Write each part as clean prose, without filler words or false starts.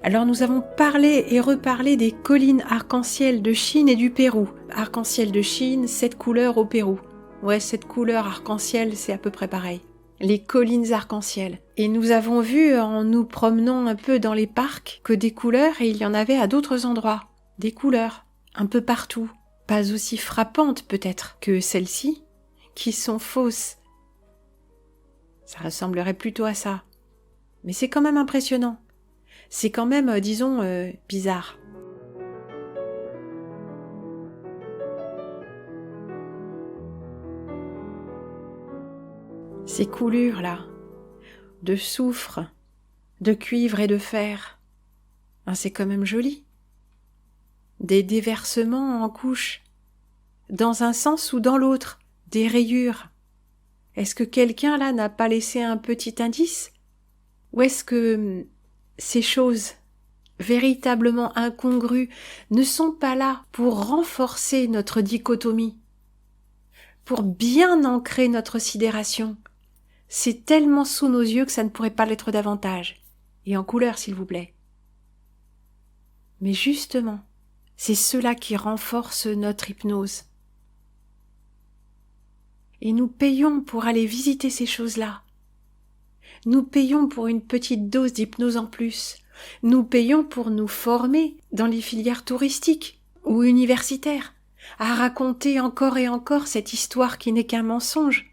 Alors nous avons parlé et reparlé des collines arc-en-ciel de Chine et du Pérou. Arc-en-ciel de Chine, 7 couleurs au Pérou. Ouais, 7 couleurs arc-en-ciel, c'est à peu près pareil. Les collines arc-en-ciel. Et nous avons vu, en nous promenant un peu dans les parcs, que des couleurs, et il y en avait à d'autres endroits. Des couleurs, un peu partout. Pas aussi frappantes peut-être que celles-ci, qui sont fausses. Ça ressemblerait plutôt à ça. Mais c'est quand même impressionnant. C'est quand même, disons, bizarre. Ces coulures-là, de soufre, de cuivre et de fer, c'est quand même joli. Des déversements en couches, dans un sens ou dans l'autre, des rayures. Est-ce que quelqu'un là n'a pas laissé un petit indice? Ou est-ce que ces choses véritablement incongrues ne sont pas là pour renforcer notre dichotomie, pour bien ancrer notre sidération? C'est tellement sous nos yeux que ça ne pourrait pas l'être davantage. Et en couleur, s'il vous plaît. Mais justement, c'est cela qui renforce notre hypnose. Et nous payons pour aller visiter ces choses-là. Nous payons pour une petite dose d'hypnose en plus. Nous payons pour nous former dans les filières touristiques ou universitaires, à raconter encore et encore cette histoire qui n'est qu'un mensonge.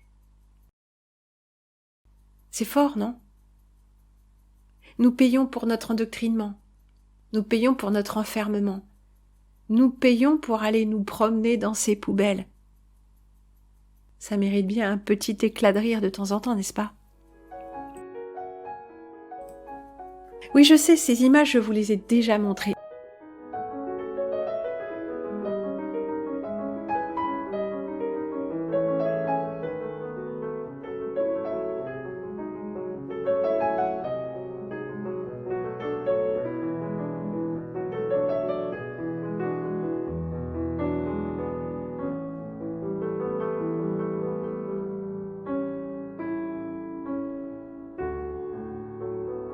C'est fort, non? Nous payons pour notre endoctrinement. Nous payons pour notre enfermement. Nous payons pour aller nous promener dans ces poubelles. Ça mérite bien un petit éclat de rire de temps en temps, n'est-ce pas? Oui, je sais, ces images, je vous les ai déjà montrées.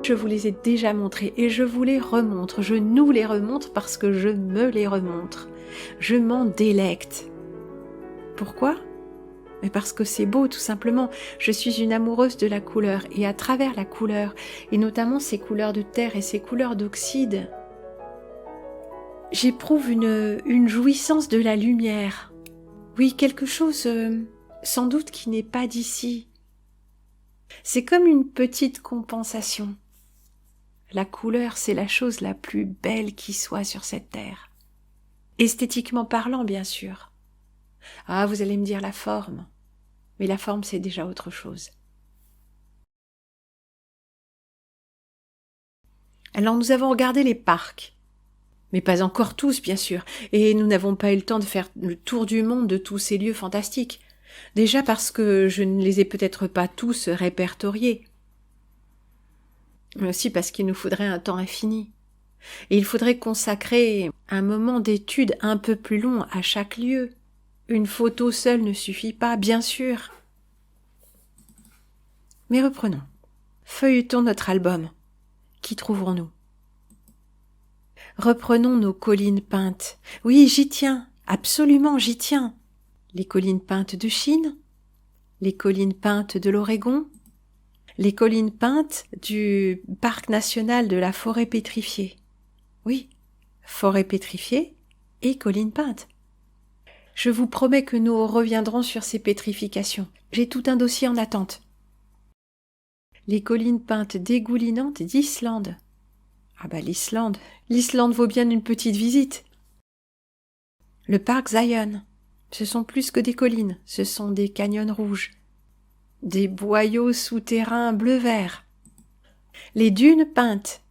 Je vous les ai déjà montrées et je vous les remontre, je nous les remontre parce que je me les remontre. Je m'en délecte. Pourquoi? Mais parce que c'est beau, tout simplement. Je suis une amoureuse de la couleur et à travers la couleur, et notamment ces couleurs de terre et ces couleurs d'oxyde, j'éprouve une jouissance de la lumière. Oui, quelque chose sans doute qui n'est pas d'ici. C'est comme une petite compensation. La couleur, c'est la chose la plus belle qui soit sur cette terre. Esthétiquement parlant, bien sûr. Ah, vous allez me dire la forme. Mais la forme, c'est déjà autre chose. Alors, nous avons regardé les parcs. Mais pas encore tous, bien sûr. Et nous n'avons pas eu le temps de faire le tour du monde de tous ces lieux fantastiques. Déjà parce que je ne les ai peut-être pas tous répertoriés. Mais aussi parce qu'il nous faudrait un temps infini. Et il faudrait consacrer un moment d'étude un peu plus long à chaque lieu. Une photo seule ne suffit pas, bien sûr. Mais reprenons. Feuilletons notre album. Qu'y trouverons-nous? Reprenons nos collines peintes. Oui, j'y tiens, absolument j'y tiens. Les collines peintes de Chine, les collines peintes de l'Oregon, les collines peintes du parc national de la forêt pétrifiée. Oui, forêt pétrifiée et collines peintes. Je vous promets que nous reviendrons sur ces pétrifications. J'ai tout un dossier en attente. Les collines peintes dégoulinantes d'Islande. Ah bah l'Islande vaut bien une petite visite. Le parc Zion, ce sont plus que des collines, ce sont des canyons rouges. Des boyaux souterrains bleu-vert. Les dunes peintes,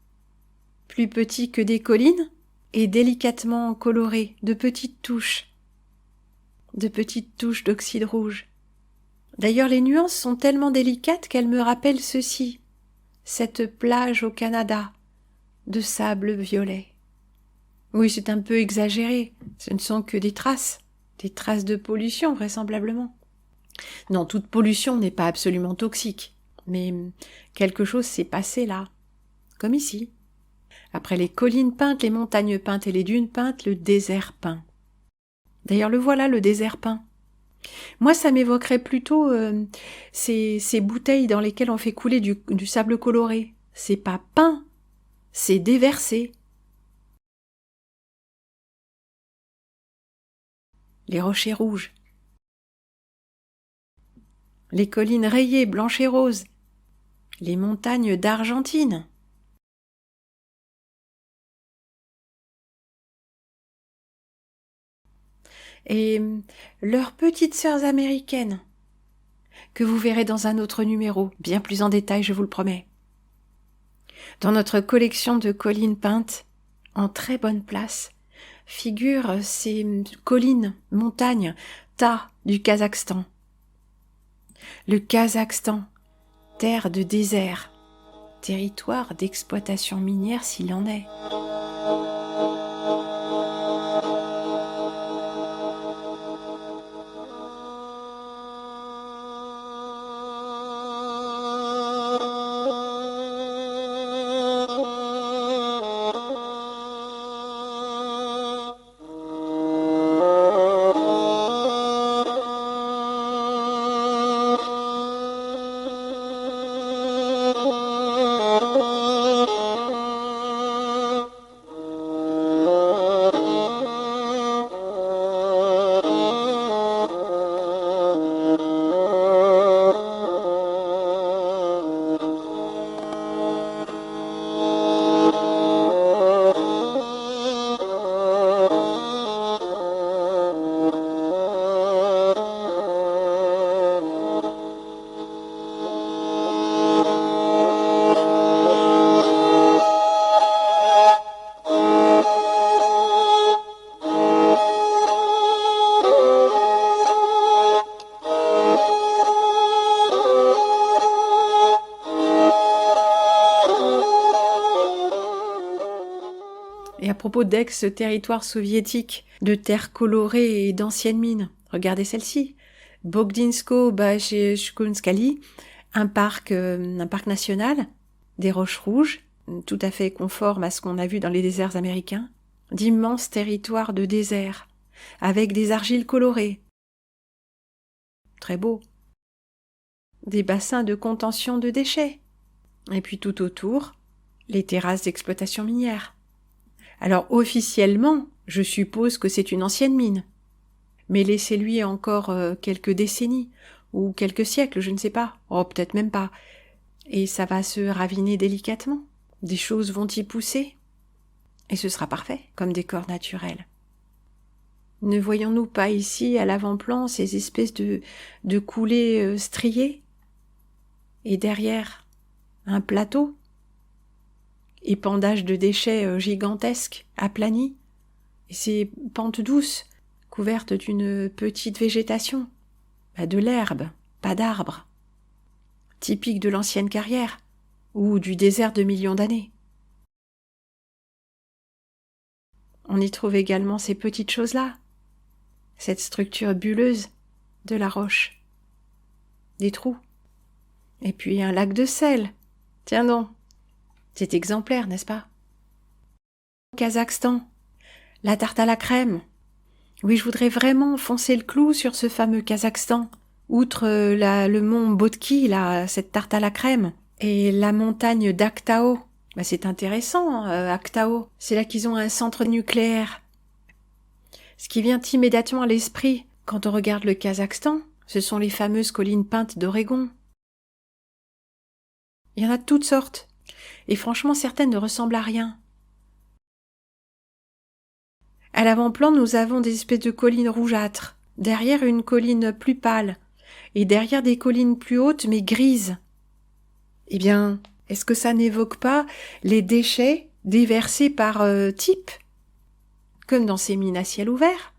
plus petits que des collines et délicatement colorés, de petites touches d'oxyde rouge. D'ailleurs, les nuances sont tellement délicates qu'elles me rappellent ceci, cette plage au Canada, de sable violet. Oui, c'est un peu exagéré, ce ne sont que des traces de pollution vraisemblablement. Non, toute pollution n'est pas absolument toxique, mais quelque chose s'est passé là, comme ici. Après les collines peintes, les montagnes peintes et les dunes peintes, le désert peint. D'ailleurs, le voilà, le désert peint. Moi, ça m'évoquerait plutôt ces bouteilles dans lesquelles on fait couler du sable coloré. C'est pas peint, c'est déversé. Les rochers rouges. Les collines rayées, blanches et roses. Les montagnes d'Argentine. Et leurs petites sœurs américaines, que vous verrez dans un autre numéro, bien plus en détail, je vous le promets. Dans notre collection de collines peintes, en très bonne place, figurent ces collines, montagnes, tas du Kazakhstan. Le Kazakhstan, terre de désert, territoire d'exploitation minière s'il en est. Et à propos d'ex-territoire soviétique, de terres colorées et d'anciennes mines, regardez celle-ci. Bogdinsko-Bashkunskali, un parc national, des roches rouges, tout à fait conforme à ce qu'on a vu dans les déserts américains, d'immenses territoires de désert, avec des argiles colorées. Très beau. Des bassins de contention de déchets. Et puis tout autour, les terrasses d'exploitation minière. Alors officiellement, je suppose que c'est une ancienne mine. Mais laissez-lui encore quelques décennies, ou quelques siècles, je ne sais pas. Oh, peut-être même pas. Et ça va se raviner délicatement. Des choses vont y pousser. Et ce sera parfait, comme décor naturel. Ne voyons-nous pas ici, à l'avant-plan, ces espèces de coulées striées? Et derrière, un plateau? Épandage de déchets gigantesques, aplanis, et ces pentes douces, couvertes d'une petite végétation, de l'herbe, pas d'arbres, typique de l'ancienne carrière, ou du désert de millions d'années. On y trouve également ces petites choses-là, cette structure bulleuse de la roche, des trous, et puis un lac de sel, tiens donc. C'est exemplaire, n'est-ce pas? Kazakhstan, la tarte à la crème. Oui, je voudrais vraiment foncer le clou sur ce fameux Kazakhstan. Outre le mont Botki, là, cette tarte à la crème, et la montagne d'Aktao. C'est intéressant, Aktao. C'est là qu'ils ont un centre nucléaire. Ce qui vient immédiatement à l'esprit quand on regarde le Kazakhstan, ce sont les fameuses collines peintes d'Oregon. Il y en a de toutes sortes. Et franchement, certaines ne ressemblent à rien. À l'avant-plan, nous avons des espèces de collines rougeâtres, derrière une colline plus pâle, et derrière des collines plus hautes mais grises. Eh bien, est-ce que ça n'évoque pas les déchets déversés par type, comme dans ces mines à ciel ouvert?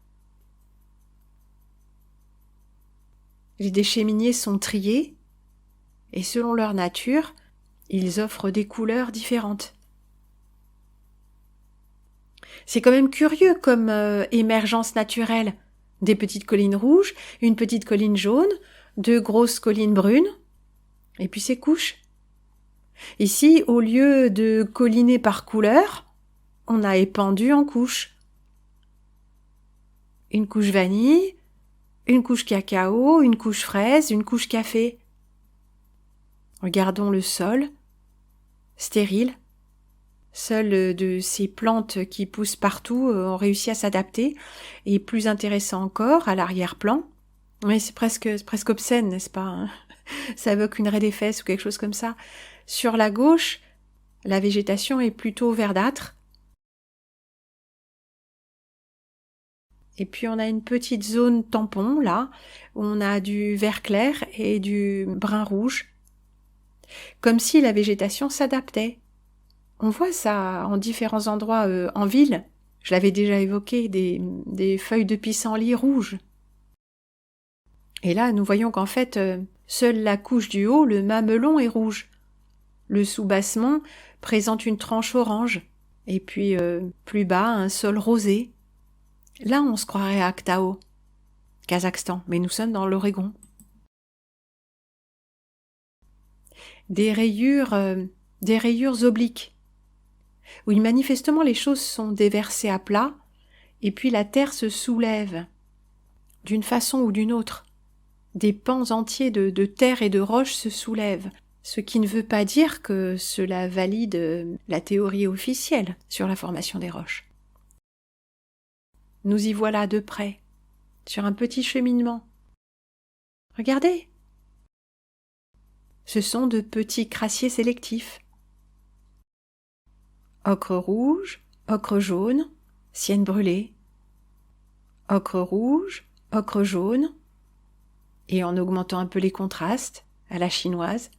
Les déchets miniers sont triés, et selon leur nature, ils offrent des couleurs différentes. C'est quand même curieux comme émergence naturelle. Des petites collines rouges, une petite colline jaune, deux grosses collines brunes, et puis ces couches. Ici, au lieu de colliner par couleur, on a épandu en couches. Une couche vanille, une couche cacao, une couche fraise, une couche café. Regardons le sol, stérile. Seules de ces plantes qui poussent partout ont réussi à s'adapter. Et plus intéressant encore, à l'arrière-plan, mais c'est presque obscène, n'est-ce pas, hein? Ça évoque une raie des fesses ou quelque chose comme ça. Sur la gauche, la végétation est plutôt verdâtre. Et puis on a une petite zone tampon, là, où on a du vert clair et du brun rouge. Comme si la végétation s'adaptait. On voit ça en différents endroits en ville. Je l'avais déjà évoqué, des feuilles de pissenlit rouges. Et là, nous voyons qu'en fait, seule la couche du haut, le mamelon, est rouge. Le soubassement présente une tranche orange. Et puis, plus bas, un sol rosé. Là, on se croirait à Aktao, Kazakhstan, mais nous sommes dans l'Oregon. Des rayures obliques. Oui, manifestement, les choses sont déversées à plat, et puis la terre se soulève, d'une façon ou d'une autre. Des pans entiers de terre et de roches se soulèvent, ce qui ne veut pas dire que cela valide la théorie officielle sur la formation des roches. Nous y voilà de près, sur un petit cheminement. Regardez! Ce sont de petits crassiers sélectifs. Ocre rouge, ocre jaune, sienne brûlée. Ocre rouge, ocre jaune, et en augmentant un peu les contrastes, à la chinoise.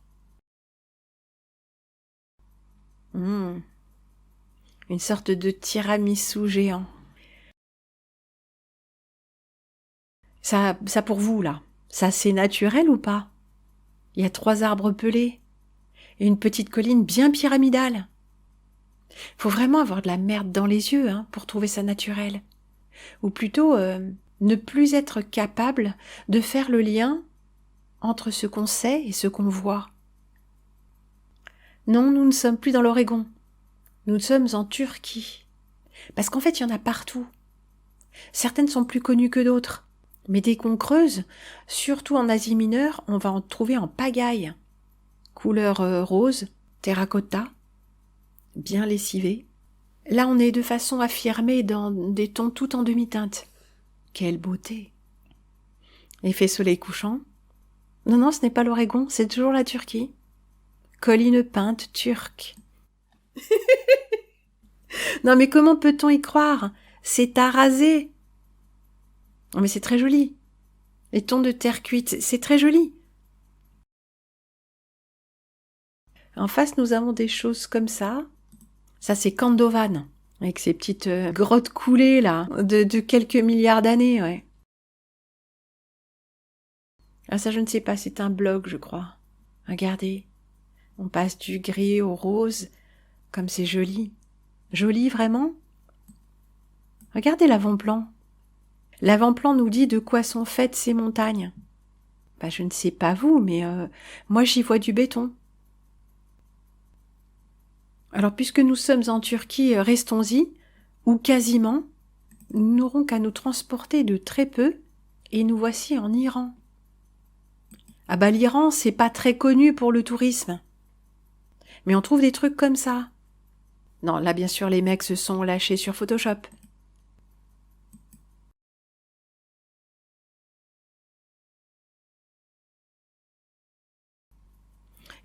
Une sorte de tiramisu géant. Ça pour vous, là, ça c'est naturel ou pas? Il y a 3 arbres pelés et une petite colline bien pyramidale. Faut vraiment avoir de la merde dans les yeux pour trouver ça naturel. Ou plutôt ne plus être capable de faire le lien entre ce qu'on sait et ce qu'on voit. Non, nous ne sommes plus dans l'Oregon. Nous sommes en Turquie. Parce qu'en fait, il y en a partout. Certaines sont plus connues que d'autres. Mais dès qu'on creuse, surtout en Asie mineure, on va en trouver en pagaille. Couleur rose, terracotta, bien lessivé. Là, on est de façon affirmée dans des tons tout en demi-teinte. Quelle beauté! Effet soleil couchant. Non, ce n'est pas l'Oregon, c'est toujours la Turquie. Colline peinte turque. Non, mais comment peut-on y croire? C'est arasé. Mais c'est très joli. Les tons de terre cuite, c'est très joli. En face, nous avons des choses comme ça. Ça, c'est Kandovan, avec ces petites grottes coulées, là, de quelques milliards d'années, ouais. Ah, ça, je ne sais pas, c'est un bloc, je crois. Regardez, on passe du gris au rose, comme c'est joli. Joli, vraiment? Regardez l'avant-plan. L'avant-plan nous dit de quoi sont faites ces montagnes. Je ne sais pas vous, mais moi j'y vois du béton. Alors puisque nous sommes en Turquie, restons-y, ou quasiment, nous n'aurons qu'à nous transporter de très peu, et nous voici en Iran. L'Iran, c'est pas très connu pour le tourisme. Mais on trouve des trucs comme ça. Non, là bien sûr les mecs se sont lâchés sur Photoshop.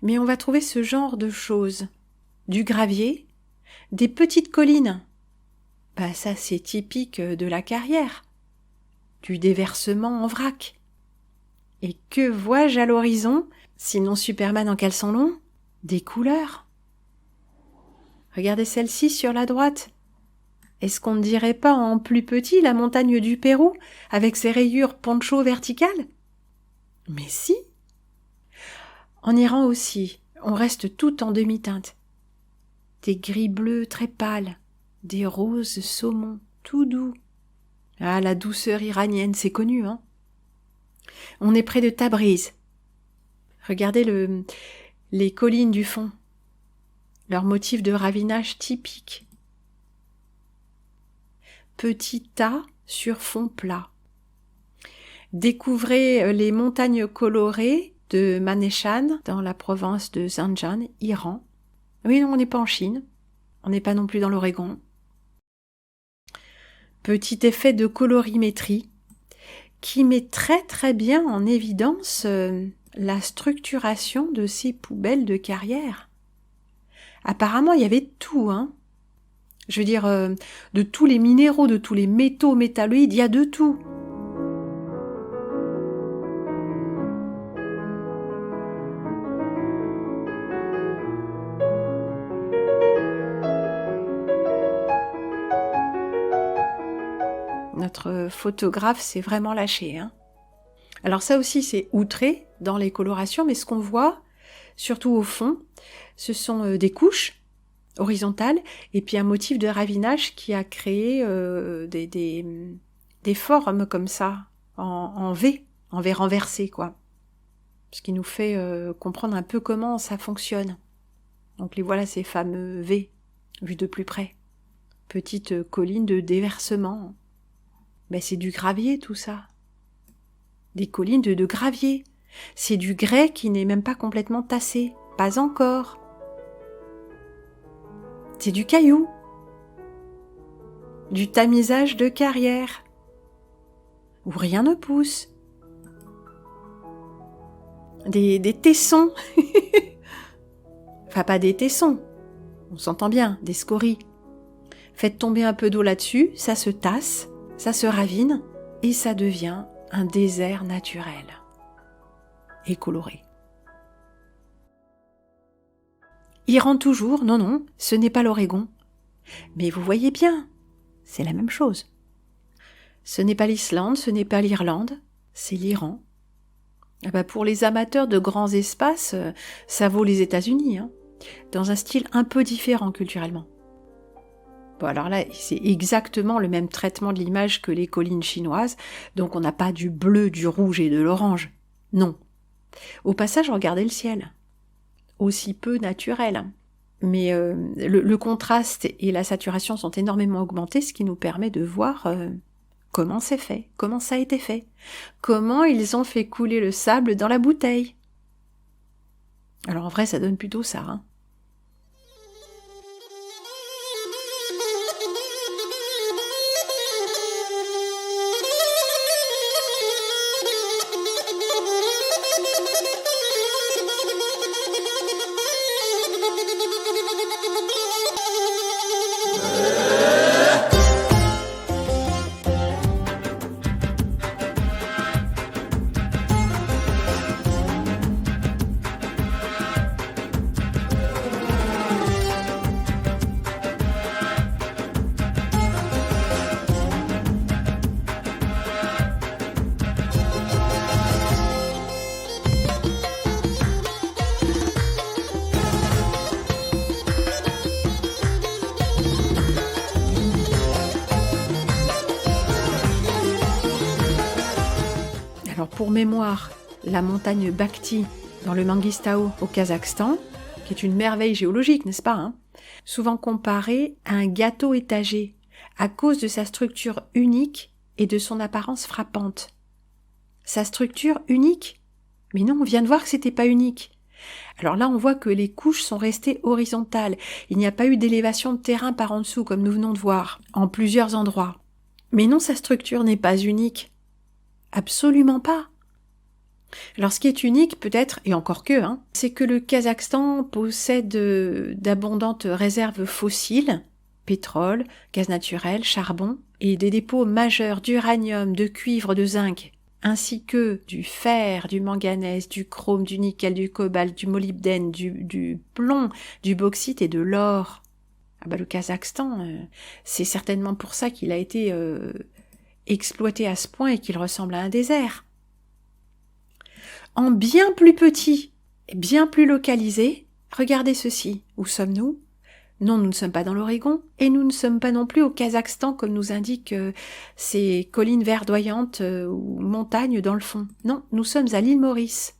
Mais on va trouver ce genre de choses. Du gravier, des petites collines. Ça c'est typique de la carrière. Du déversement en vrac. Et que vois-je à l'horizon, sinon Superman en caleçon long? Des couleurs. Regardez celle-ci sur la droite. Est-ce qu'on ne dirait pas en plus petit la montagne du Pérou, avec ses rayures poncho verticales? Mais si! En Iran aussi, on reste tout en demi-teinte. Des gris bleus très pâles, des roses saumon, tout doux. Ah, la douceur iranienne, c'est connu, On est près de Tabriz. Regardez les collines du fond. leur motif de ravinage typique. Petit tas sur fond plat. Découvrez les montagnes colorées de Maneshan dans la province de Zanjan, Iran. Oui, non, on n'est pas en Chine, on n'est pas non plus dans l'Oregon. Petit effet de colorimétrie qui met très très bien en évidence la structuration de ces poubelles de carrière. Apparemment, il y avait tout, hein. Je veux dire, de tous les minéraux, de tous les métaux, métalloïdes, il y a de tout. Notre photographe s'est vraiment lâché, hein. Alors ça aussi, c'est outré dans les colorations, mais ce qu'on voit, surtout au fond, ce sont des couches horizontales et puis un motif de ravinage qui a créé des formes comme ça, en V renversé, quoi. Ce qui nous fait comprendre un peu comment ça fonctionne. Donc les voilà, ces fameux V, vus de plus près. Petite colline de déversement. Ben, c'est du gravier, tout ça. Des collines de gravier. C'est du grès qui n'est même pas complètement tassé. Pas encore. C'est du caillou. Du tamisage de carrière. Où rien ne pousse. Des tessons. Enfin, pas des tessons. On s'entend bien, des scories. Faites tomber un peu d'eau là-dessus, ça se tasse, ça se ravine, et ça devient un désert naturel. Et coloré. Iran toujours, non, ce n'est pas l'Oregon. Mais vous voyez bien, c'est la même chose. Ce n'est pas l'Islande, ce n'est pas l'Irlande, c'est l'Iran. Eh ben pour les amateurs de grands espaces, ça vaut les États-Unis, hein, dans un style un peu différent culturellement. Bon, alors là, c'est exactement le même traitement de l'image que les collines chinoises, donc on n'a pas du bleu, du rouge et de l'orange. Non. Au passage, regardez le ciel. Aussi peu naturel. Mais le contraste et la saturation sont énormément augmentés, ce qui nous permet de voir comment c'est fait, comment ça a été fait, comment ils ont fait couler le sable dans la bouteille. Alors en vrai, ça donne plutôt ça, hein. Alors pour mémoire, la montagne Bakhti dans le Mangistau au Kazakhstan, qui est une merveille géologique, n'est-ce pas, hein, souvent comparée à un gâteau étagé, à cause de sa structure unique et de son apparence frappante. Sa structure unique? Mais non, on vient de voir que c'était pas unique. Alors là, on voit que les couches sont restées horizontales. Il n'y a pas eu d'élévation de terrain par en dessous, comme nous venons de voir, en plusieurs endroits. Mais non, sa structure n'est pas unique. Absolument pas. Alors ce qui est unique peut-être, et encore que, hein, c'est que le Kazakhstan possède d'abondantes réserves fossiles, pétrole, gaz naturel, charbon, et des dépôts majeurs d'uranium, de cuivre, de zinc, ainsi que du fer, du manganèse, du chrome, du nickel, du cobalt, du molybdène, du plomb, du bauxite et de l'or. Ah bah le Kazakhstan, c'est certainement pour ça qu'il a été exploité à ce point et qu'il ressemble à un désert. En bien plus petit, et bien plus localisé, regardez ceci. Où sommes-nous? Non, nous ne sommes pas dans l'Oregon, et nous ne sommes pas non plus au Kazakhstan, comme nous indiquent ces collines verdoyantes ou montagnes dans le fond. Non, nous sommes à l'île Maurice.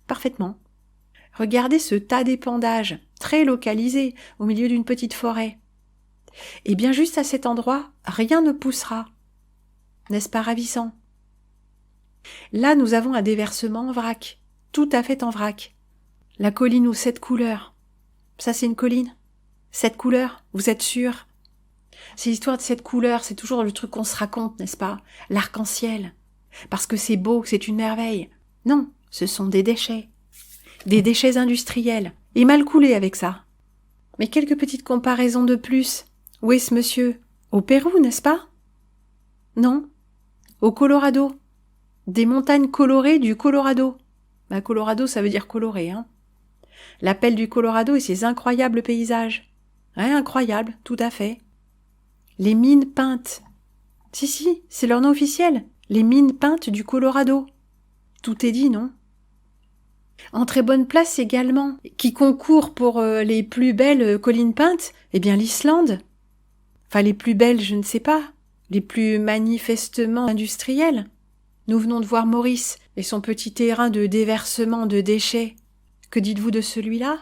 Parfaitement. Regardez ce tas d'épandages, très localisé, au milieu d'une petite forêt. Et bien juste à cet endroit, rien ne poussera. N'est-ce pas ravissant? Là, nous avons un déversement en vrac, tout à fait en vrac. La colline aux 7 couleurs. Ça, c'est une colline? 7 couleurs, vous êtes sûr? C'est l'histoire de 7 couleurs, c'est toujours le truc qu'on se raconte, n'est-ce pas? L'arc-en-ciel. Parce que c'est beau, c'est une merveille. Non, ce sont des déchets. Des déchets industriels. Et mal coulés avec ça. Mais quelques petites comparaisons de plus. Où est ce monsieur? Au Pérou, n'est-ce pas? Non. Au Colorado. Des montagnes colorées du Colorado. Bah, Colorado, ça veut dire coloré, hein. L'appel du Colorado et ses incroyables paysages. Ouais, incroyable, tout à fait. Les mines peintes. Si, c'est leur nom officiel. Les mines peintes du Colorado. Tout est dit, non? En très bonne place également, qui concourt pour les plus belles collines peintes, eh bien l'Islande. Enfin, les plus belles, je ne sais pas. Les plus manifestement industrielles. Nous venons de voir Maurice et son petit terrain de déversement de déchets. Que dites-vous de celui-là?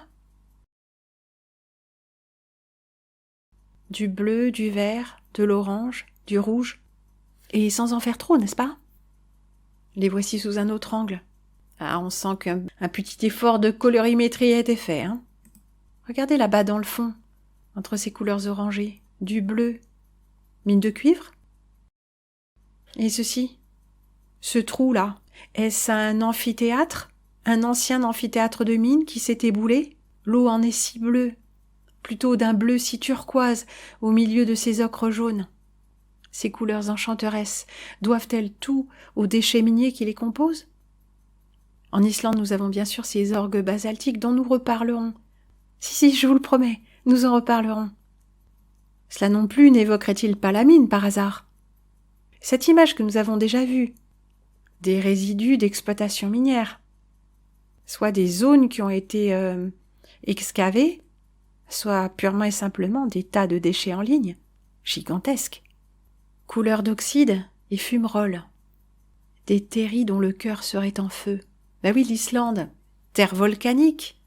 Du bleu, du vert, de l'orange, du rouge. Et sans en faire trop, n'est-ce pas? Les voici sous un autre angle. Ah, on sent qu'un petit effort de colorimétrie a été fait, hein. Regardez là-bas dans le fond, entre ces couleurs orangées, du bleu. Mine de cuivre? Et ceci? Ce trou-là, est-ce un amphithéâtre? Un ancien amphithéâtre de mine qui s'est éboulé? L'eau en est si bleue, plutôt d'un bleu si turquoise au milieu de ces ocres jaunes. Ces couleurs enchanteresses doivent-elles tout aux déchets miniers qui les composent? En Islande, nous avons bien sûr ces orgues basaltiques dont nous reparlerons. Si, je vous le promets, nous en reparlerons. Cela non plus n'évoquerait-il pas la mine par hasard? Cette image que nous avons déjà vue, des résidus d'exploitation minière, soit des zones qui ont été excavées, soit purement et simplement des tas de déchets en ligne, gigantesques. Couleur d'oxyde et fumerolles, des terris dont le cœur serait en feu. Ben oui, l'Islande, terre volcanique,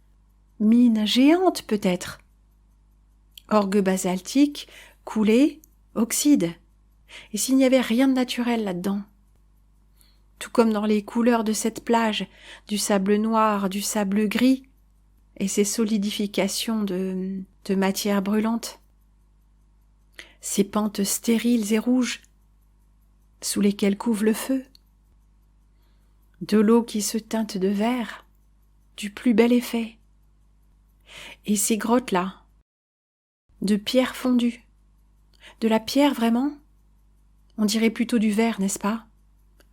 mine géante peut-être. Orgue basaltique, coulée, oxyde. Et s'il n'y avait rien de naturel là-dedans? Tout comme dans les couleurs de cette plage, du sable noir, du sable gris, et ces solidifications de matière brûlante. Ces pentes stériles et rouges, sous lesquelles couve le feu. De l'eau qui se teinte de vert, du plus bel effet. Et ces grottes-là, de pierre fondue. De la pierre vraiment? On dirait plutôt du verre, n'est-ce pas?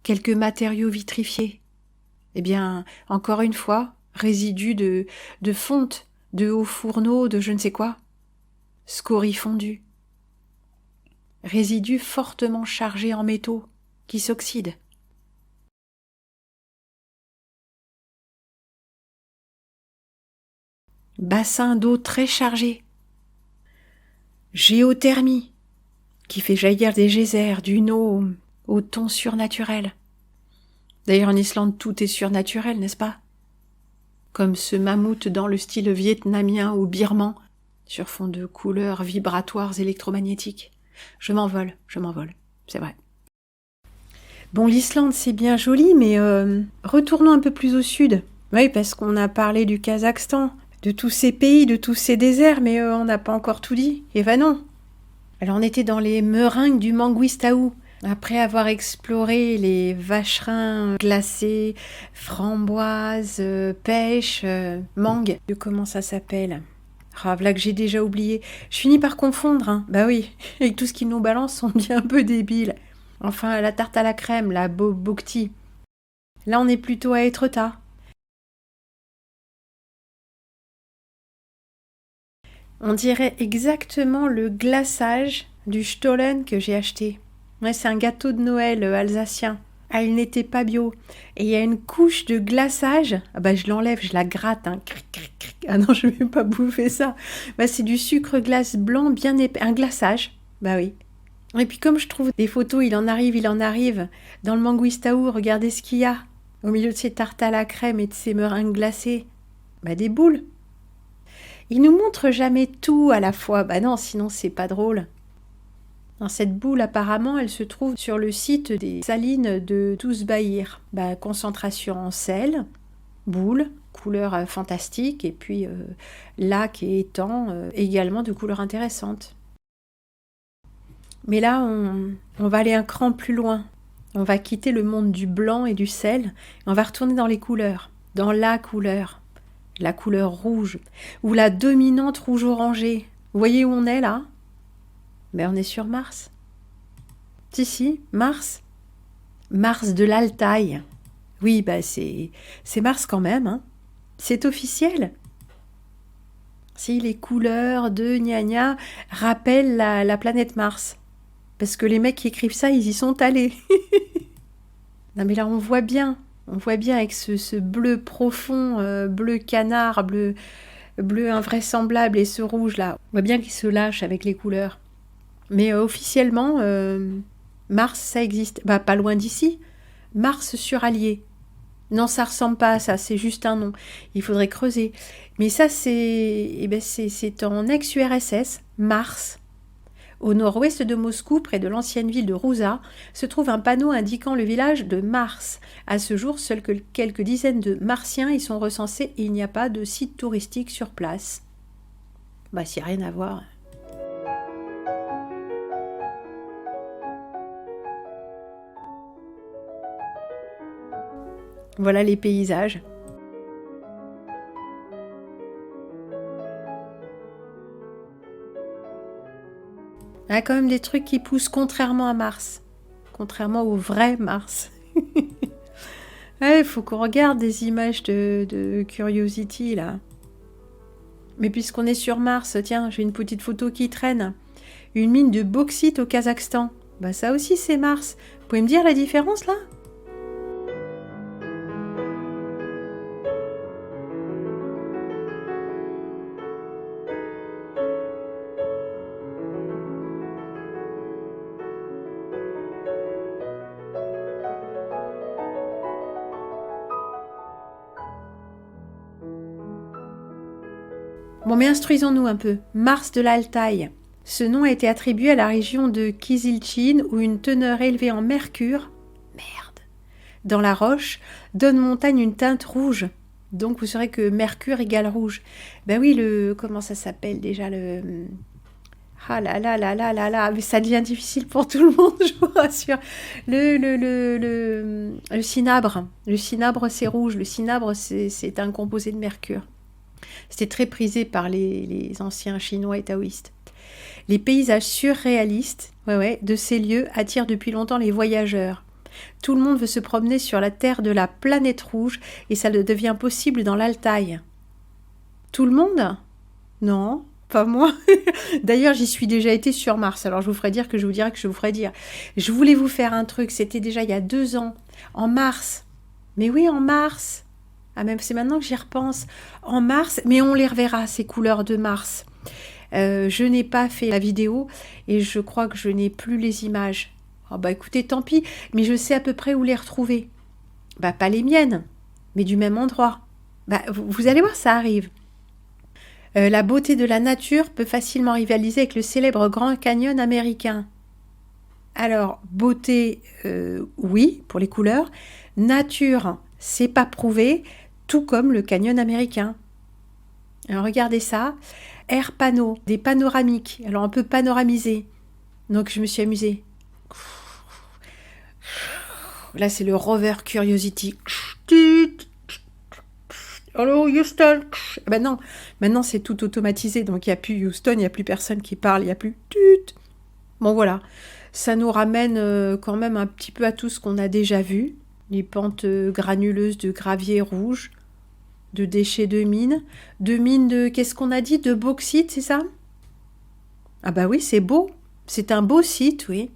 Quelques matériaux vitrifiés. Eh bien, encore une fois, résidus de fonte, de hauts fourneaux, de je ne sais quoi. Scories fondues. Résidus fortement chargés en métaux, qui s'oxydent. Bassin d'eau très chargé. Géothermie, qui fait jaillir des geysers d'une eau au ton surnaturel. D'ailleurs, en Islande, tout est surnaturel, n'est-ce pas? Comme ce mammouth dans le style vietnamien ou birman, sur fond de couleurs vibratoires électromagnétiques. Je m'envole, c'est vrai. Bon, l'Islande, c'est bien joli, mais retournons un peu plus au sud. Oui, parce qu'on a parlé du Kazakhstan, de tous ces pays, de tous ces déserts, mais on n'a pas encore tout dit. Eh ben non. Alors on était dans les meringues du Manguistaou. Après avoir exploré les vacherins glacés, framboises, pêches, mangue, comment ça s'appelle? Ah, voilà que j'ai déjà oublié. Je finis par confondre, hein. Bah oui, avec tout ce qu'ils nous balancent, sont bien un peu débiles. Enfin, la tarte à la crème, la bokti. Là, on est plutôt à Étretat. On dirait exactement le glaçage du Stollen que j'ai acheté. Ouais, c'est un gâteau de Noël alsacien. Ah, il n'était pas bio. Et il y a une couche de glaçage. Ah bah, je l'enlève, je la gratte. Hein. Cric, cric, cric. Ah non, je ne vais pas bouffer ça. Bah, c'est du sucre glace blanc bien épais. Un glaçage. Bah oui. Et puis comme je trouve des photos, il en arrive. Dans le Manguistaou, regardez ce qu'il y a. Au milieu de ces tartes à la crème et de ces meringues glacées. Bah, des boules. Il nous montre jamais tout à la fois. Bah non, sinon c'est pas drôle. Dans cette boule, apparemment, elle se trouve sur le site des salines de Tousbahir. Bah, concentration en sel, boule, couleur fantastique, et puis lac et étang également de couleurs intéressantes. Mais là, on va aller un cran plus loin. On va quitter le monde du blanc et du sel, et on va retourner dans les couleurs, dans la couleur rouge, ou la dominante rouge orangée. Vous voyez où on est là? Ben, on est sur Mars. Si, Mars. Mars de l'Altaï. Oui, bah c'est Mars quand même, hein. C'est officiel. Si les couleurs de gna gna rappellent la planète Mars. Parce que les mecs qui écrivent ça, ils y sont allés. Non mais là on voit bien avec ce bleu profond, bleu canard, bleu invraisemblable et ce rouge là. On voit bien qu'il se lâche avec les couleurs. Mais officiellement, Mars, ça existe. Bah, pas loin d'ici. Mars sur Allier. Non, ça ressemble pas à ça, c'est juste un nom. Il faudrait creuser. Mais ça, c'est en ex-URSS, Mars. Au nord-ouest de Moscou, près de l'ancienne ville de Rouza, se trouve un panneau indiquant le village de Mars. À ce jour, seuls quelques dizaines de Martiens y sont recensés et il n'y a pas de site touristique sur place. Bah, s'il n'y a rien à voir. Voilà les paysages. Il y a quand même des trucs qui poussent contrairement à Mars. Contrairement au vrai Mars. Il faut qu'on regarde des images de Curiosity, là. Mais puisqu'on est sur Mars, tiens, j'ai une petite photo qui traîne. Une mine de bauxite au Kazakhstan. Bah ça aussi, c'est Mars. Vous pouvez me dire la différence, là ? Bon, mais instruisons-nous un peu. Mars de l'Altaï. Ce nom a été attribué à la région de Kyzyltyn où une teneur élevée en mercure, dans la roche, donne aux montagnes une teinte rouge. Donc vous saurez que mercure égale rouge. Ben oui, comment ça s'appelle déjà Ah là là là là là là, mais ça devient difficile pour tout le monde, je vous rassure. Le cinabre. Le cinabre, c'est rouge. Le cinabre, c'est un composé de mercure. C'était très prisé par les anciens chinois et taoïstes. Les paysages surréalistes de ces lieux attirent depuis longtemps les voyageurs. Tout le monde veut se promener sur la terre de la planète rouge et ça devient possible dans l'Altaï. Tout le monde ? Non, pas moi. D'ailleurs, j'y suis déjà été sur Mars, alors je vous ferai dire que je vous dirai que je vous ferai dire. Je voulais vous faire un truc, c'était déjà il y a 2 ans, en mars. Mais oui, en mars. Ah, même c'est maintenant que j'y repense. En mars, mais on les reverra, ces couleurs de Mars. Je n'ai pas fait la vidéo et je crois que je n'ai plus les images. Oh bah écoutez, tant pis, mais je sais à peu près où les retrouver. Bah pas les miennes, mais du même endroit. Bah vous allez voir, ça arrive. La beauté de la nature peut facilement rivaliser avec le célèbre Grand Canyon américain. Alors, beauté, oui, pour les couleurs. Nature, c'est pas prouvé, tout comme le canyon américain. Alors, regardez ça. Air panneau, des panoramiques. Alors, on peut panoramiser. Donc, je me suis amusée. Là, c'est le rover Curiosity. Allô, Houston. Ben non, maintenant c'est tout automatisé, donc il n'y a plus Houston, il n'y a plus personne qui parle, il n'y a plus tut. Bon voilà, ça nous ramène quand même un petit peu à tout ce qu'on a déjà vu. Les pentes granuleuses de gravier rouge, de déchets de mines de, qu'est-ce qu'on a dit, de bauxite, c'est ça? Ah bah oui, c'est beau, c'est un beau site, oui.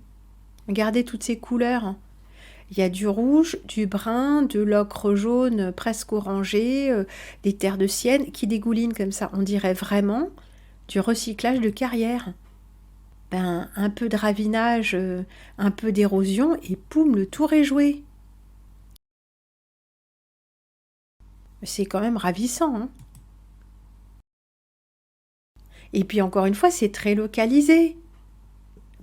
Regardez toutes ces couleurs. Il y a du rouge, du brun, de l'ocre jaune presque orangé, des terres de sienne qui dégoulinent comme ça. On dirait vraiment du recyclage de carrière. Ben, un peu de ravinage, un peu d'érosion et poum, le tour est joué. C'est quand même ravissant, hein. Et puis encore une fois, c'est très localisé.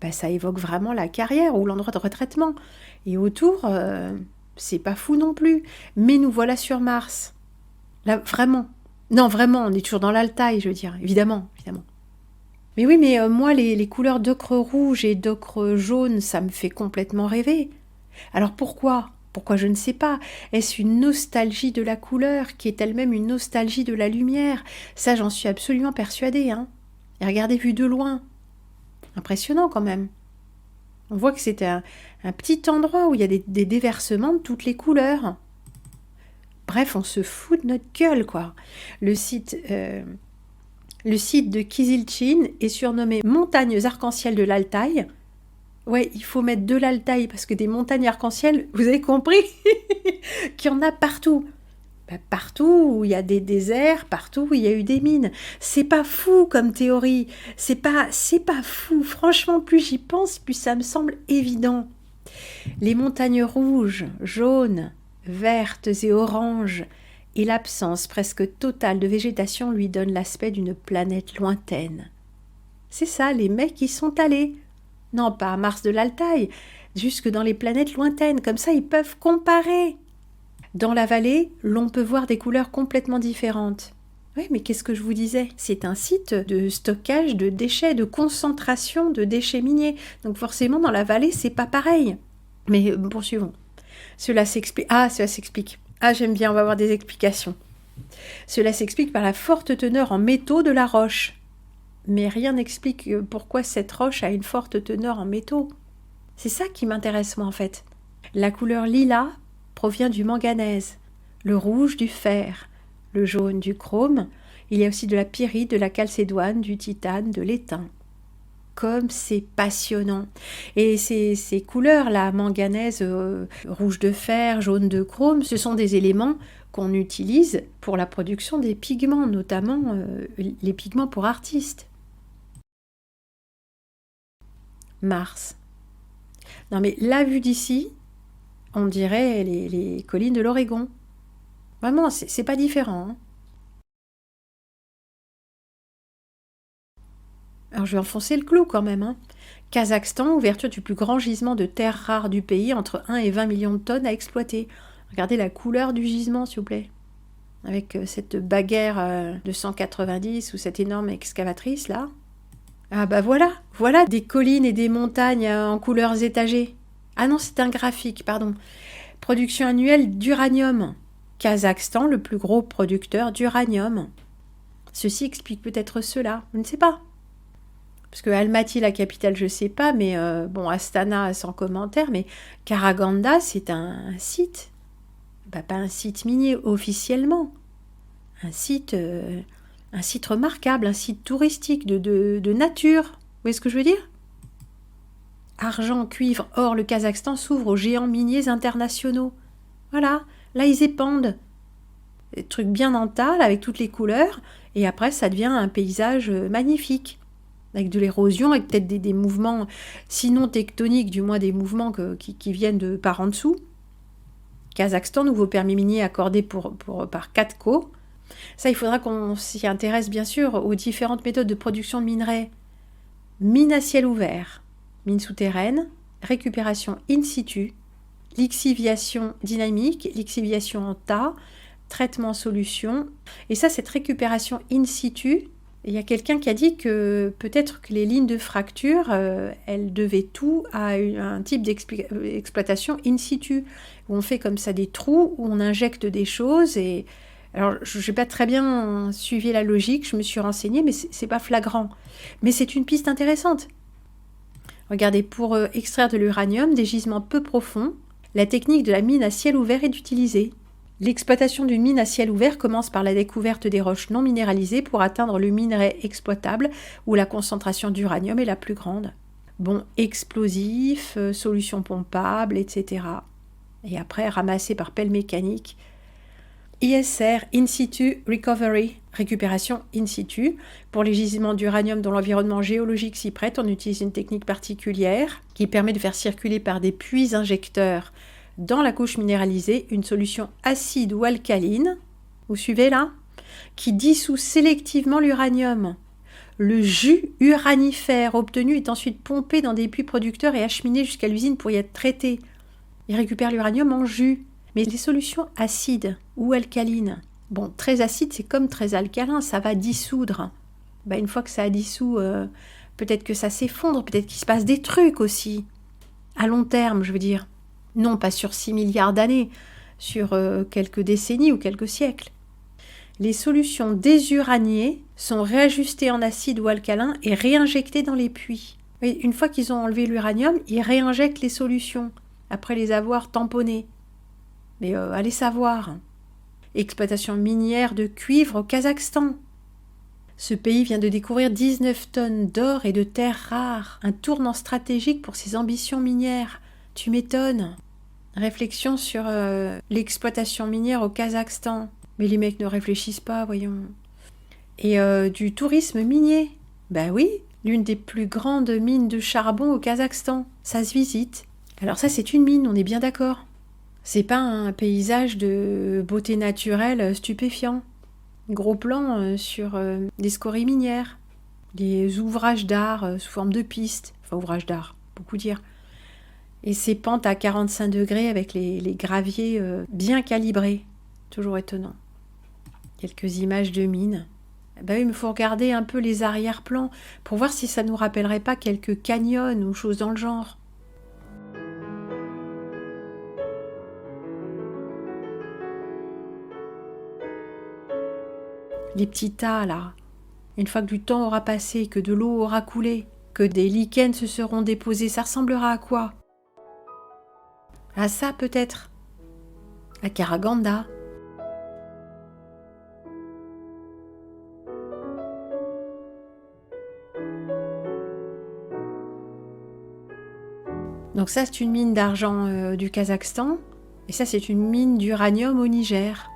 Ben, ça évoque vraiment la carrière ou l'endroit de retraitement. Et autour, c'est pas fou non plus. Mais nous voilà sur Mars. Là, vraiment. Non, vraiment, on est toujours dans l'Altaï, je veux dire. Évidemment, évidemment. Mais oui, mais moi, les couleurs d'ocre rouge et d'ocre jaune, ça me fait complètement rêver. Alors pourquoi ? Pourquoi je ne sais pas. Est-ce une nostalgie de la couleur qui est elle-même une nostalgie de la lumière ? Ça, j'en suis absolument persuadée. Hein. Et regardez, vu de loin. Impressionnant quand même. On voit que c'est un petit endroit où il y a des déversements de toutes les couleurs. Bref, on se fout de notre gueule, quoi. Le site de Kizilchin est surnommé Montagnes arc-en-ciel de l'Altaï. Ouais, il faut mettre de l'Altaï parce que des montagnes arc-en-ciel, vous avez compris qu'il y en a partout. Ben, partout où il y a des déserts, partout où il y a eu des mines. C'est pas fou comme théorie. C'est pas fou. Franchement, plus j'y pense, plus ça me semble évident. Les montagnes rouges, jaunes, vertes et oranges, et l'absence presque totale de végétation lui donnent l'aspect d'une planète lointaine. C'est ça, les mecs y sont allés. Non, pas à Mars de l'Altaï, jusque dans les planètes lointaines, comme ça ils peuvent comparer. Dans la vallée, l'on peut voir des couleurs complètement différentes. Oui, mais qu'est-ce que je vous disais ? C'est un site de stockage de déchets, de concentration de déchets miniers. Donc forcément, dans la vallée, c'est pas pareil. Mais poursuivons. Cela s'explique. Ah, j'aime bien, on va avoir des explications. Cela s'explique par la forte teneur en métaux de la roche. Mais rien n'explique pourquoi cette roche a une forte teneur en métaux. C'est ça qui m'intéresse moi en fait. La couleur lilas provient du manganèse, le rouge du fer, le jaune du chrome, il y a aussi de la pyrite, de la chalcédoine, du titane, de l'étain. Comme c'est passionnant. Et ces couleurs-là, manganèse, rouge de fer, jaune de chrome, ce sont des éléments qu'on utilise pour la production des pigments, notamment les pigments pour artistes. Mars. Non mais la vue d'ici, on dirait les collines de l'Oregon. Vraiment, c'est pas différent. Hein. Alors je vais enfoncer le clou quand même. Hein. Kazakhstan, ouverture du plus grand gisement de terres rares du pays, entre 1 et 20 millions de tonnes à exploiter. Regardez la couleur du gisement, s'il vous plaît. Avec cette baguère de 190 ou cette énorme excavatrice là. Ah bah voilà des collines et des montagnes en couleurs étagées. Ah non, c'est un graphique, pardon. Production annuelle d'uranium. Kazakhstan, le plus gros producteur d'uranium. Ceci explique peut-être cela, je ne sais pas. Parce que Almaty, la capitale, je ne sais pas, mais Astana, sans commentaire, mais Karaganda, c'est un site. Bah, pas un site minier officiellement. Un site remarquable, un site touristique de nature. Vous voyez ce que je veux dire ? Argent, cuivre, or, le Kazakhstan s'ouvre aux géants miniers internationaux. Voilà, là ils épandent. Des trucs bien dentales avec toutes les couleurs, et après ça devient un paysage magnifique. Avec de l'érosion, avec peut-être des mouvements, sinon tectoniques, du moins des mouvements qui viennent de par en dessous. Kazakhstan, nouveau permis minier accordé par Katco. Ça, il faudra qu'on s'y intéresse bien sûr aux différentes méthodes de production de minerais. Mine à ciel ouvert, mine souterraine, récupération in situ, lixiviation dynamique, lixiviation en tas, traitement en solution. Et ça, cette récupération in situ, il y a quelqu'un qui a dit que peut-être que les lignes de fracture, elles devaient tout à un type d'exploitation in situ, où on fait comme ça des trous, où on injecte des choses. Et alors, je n'ai pas très bien suivi la logique, je me suis renseignée, mais c'est pas flagrant. Mais c'est une piste intéressante. Regardez, pour extraire de l'uranium des gisements peu profonds, la technique de la mine à ciel ouvert est utilisée. L'exploitation d'une mine à ciel ouvert commence par la découverte des roches non minéralisées pour atteindre le minerai exploitable où la concentration d'uranium est la plus grande. Bon, explosifs, solutions pompables, etc. Et après, ramassé par pelle mécanique. ISR, In Situ Recovery, récupération in situ. Pour les gisements d'uranium dont l'environnement géologique s'y prête, on utilise une technique particulière qui permet de faire circuler par des puits injecteurs dans la couche minéralisée une solution acide ou alcaline, vous suivez là, qui dissout sélectivement l'uranium. Le jus uranifère obtenu est ensuite pompé dans des puits producteurs et acheminé jusqu'à l'usine pour y être traité. Ils récupèrent l'uranium en jus. Mais les solutions acides ou alcalines, bon, très acide, c'est comme très alcalin, ça va dissoudre. Une fois que ça a dissous, peut-être que ça s'effondre, peut-être qu'il se passe des trucs aussi. À long terme, je veux dire. Non, pas sur 6 milliards d'années, sur quelques décennies ou quelques siècles. Les solutions désuraniées sont réajustées en acide ou alcalin et réinjectées dans les puits. Et une fois qu'ils ont enlevé l'uranium, ils réinjectent les solutions, après les avoir tamponnées. Mais allez savoir. Exploitation minière de cuivre au Kazakhstan. Ce pays vient de découvrir 19 tonnes d'or et de terres rares, un tournant stratégique pour ses ambitions minières. Tu m'étonnes. Réflexion sur l'exploitation minière au Kazakhstan. Mais les mecs ne réfléchissent pas, voyons. Et du tourisme minier. Oui, l'une des plus grandes mines de charbon au Kazakhstan. Ça se visite. Alors ça, c'est une mine, on est bien d'accord. C'est pas un paysage de beauté naturelle stupéfiant. Gros plan sur des scories minières, des ouvrages d'art sous forme de pistes, enfin ouvrages d'art, beaucoup dire. Et ces pentes à 45 degrés avec les graviers bien calibrés, toujours étonnant. Quelques images de mines. Oui, mais il faut regarder un peu les arrière-plans pour voir si ça nous rappellerait pas quelques canyons ou choses dans le genre. Les petits tas, là, une fois que du temps aura passé, que de l'eau aura coulé, que des lichens se seront déposés, ça ressemblera à quoi? À ça, peut-être. À Karaganda. Donc ça, c'est une mine d'argent du Kazakhstan, et ça, c'est une mine d'uranium au Niger.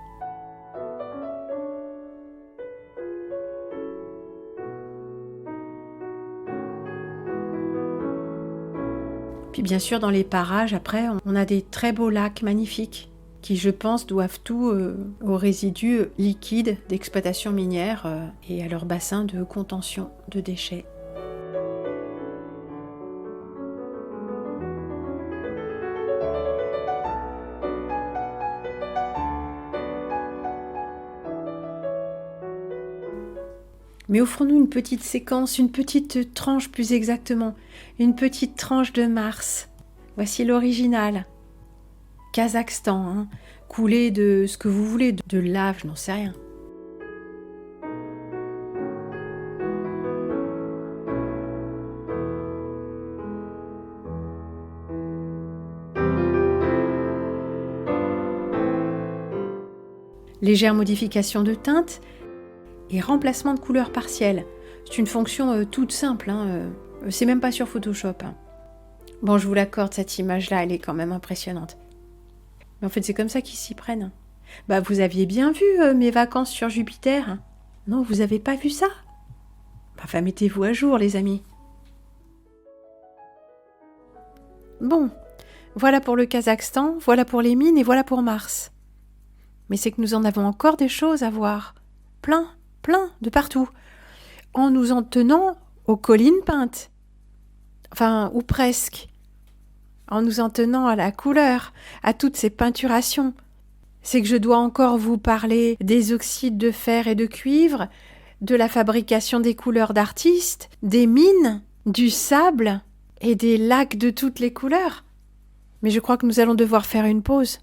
Puis bien sûr, dans les parages, après, on a des très beaux lacs magnifiques qui, je pense, doivent tout aux résidus liquides d'exploitation minière et à leur bassin de contention de déchets. Mais offrons-nous une petite séquence, une petite tranche plus exactement, une petite tranche de Mars. Voici l'original. Kazakhstan, coulé de ce que vous voulez, de lave, je n'en sais rien. Légère modification de teinte et remplacement de couleur partielle. C'est une fonction toute simple, c'est même pas sur Photoshop. Bon, je vous l'accorde, cette image-là, elle est quand même impressionnante. Mais en fait, c'est comme ça qu'ils s'y prennent. Vous aviez bien vu mes vacances sur Jupiter? Non, vous avez pas vu ça? Mettez-vous à jour, les amis. Bon, voilà pour le Kazakhstan, voilà pour les mines et voilà pour Mars. Mais c'est que nous en avons encore des choses à voir. Plein de partout. En nous en tenant aux collines peintes. Enfin, ou presque. En nous en tenant à la couleur, à toutes ces peinturations. C'est que je dois encore vous parler des oxydes de fer et de cuivre, de la fabrication des couleurs d'artistes, des mines, du sable et des lacs de toutes les couleurs. Mais je crois que nous allons devoir faire une pause.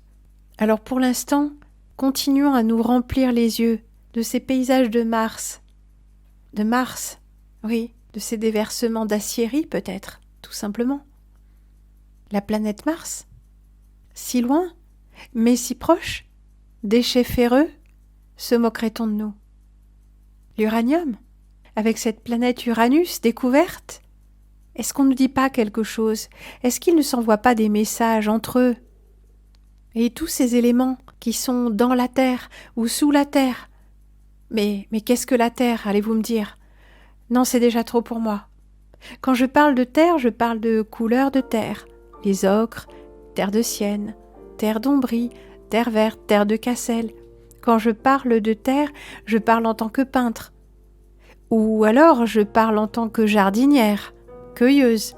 Alors pour l'instant, continuons à nous remplir les yeux de ces paysages de Mars. De Mars, oui, de ces déversements d'aciérie peut-être, tout simplement. La planète Mars, si loin, mais si proche, déchets ferreux, se moquerait-on de nous? L'uranium, avec cette planète Uranus découverte, est-ce qu'on ne nous dit pas quelque chose? Est-ce qu'ils ne s'envoient pas des messages entre eux? Et tous ces éléments qui sont dans la Terre ou sous la Terre. Mais qu'est-ce que la Terre, allez-vous me dire? Non, c'est déjà trop pour moi. Quand je parle de terre, je parle de couleurs de terre. Les ocres, terre de sienne, terre d'ombrie, terre verte, terre de cassel. Quand je parle de terre, je parle en tant que peintre. Ou alors je parle en tant que jardinière, cueilleuse.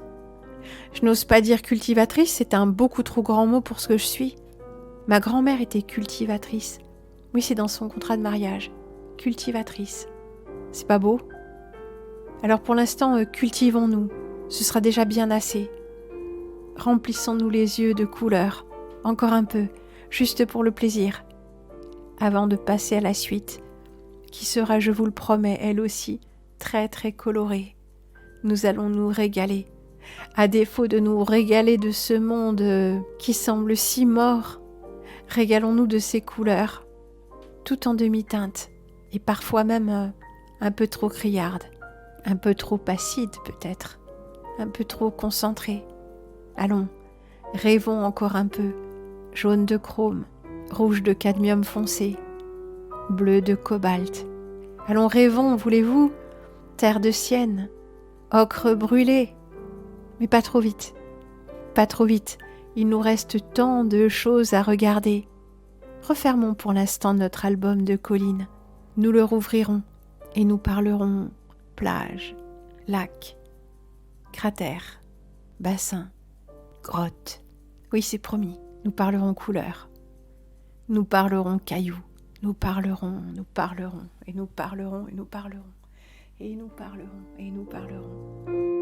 Je n'ose pas dire cultivatrice, c'est un beaucoup trop grand mot pour ce que je suis. Ma grand-mère était cultivatrice. Oui, c'est dans son contrat de mariage. Cultivatrice. C'est pas beau? Alors pour l'instant, cultivons-nous. Ce sera déjà bien assez. Remplissons-nous les yeux de couleurs. Encore un peu, juste pour le plaisir. Avant de passer à la suite, qui sera, je vous le promets, elle aussi, très très colorée. Nous allons nous régaler. À défaut de nous régaler de ce monde qui semble si mort, régalons-nous de ces couleurs, tout en demi-teinte, et parfois même un peu trop criardes, un peu trop acides peut-être, un peu trop concentrées. Allons, rêvons encore un peu, jaune de chrome, rouge de cadmium foncé, bleu de cobalt. Allons, rêvons, voulez-vous, terre de sienne, ocre brûlé, mais pas trop vite, pas trop vite, il nous reste tant de choses à regarder. Refermons pour l'instant notre album de collines, nous le rouvrirons et nous parlerons plage, lac, cratère, bassin, grotte. Oui, c'est promis, nous parlerons couleurs, nous parlerons cailloux, nous parlerons, et nous parlerons, et nous parlerons, et nous parlerons, et nous parlerons.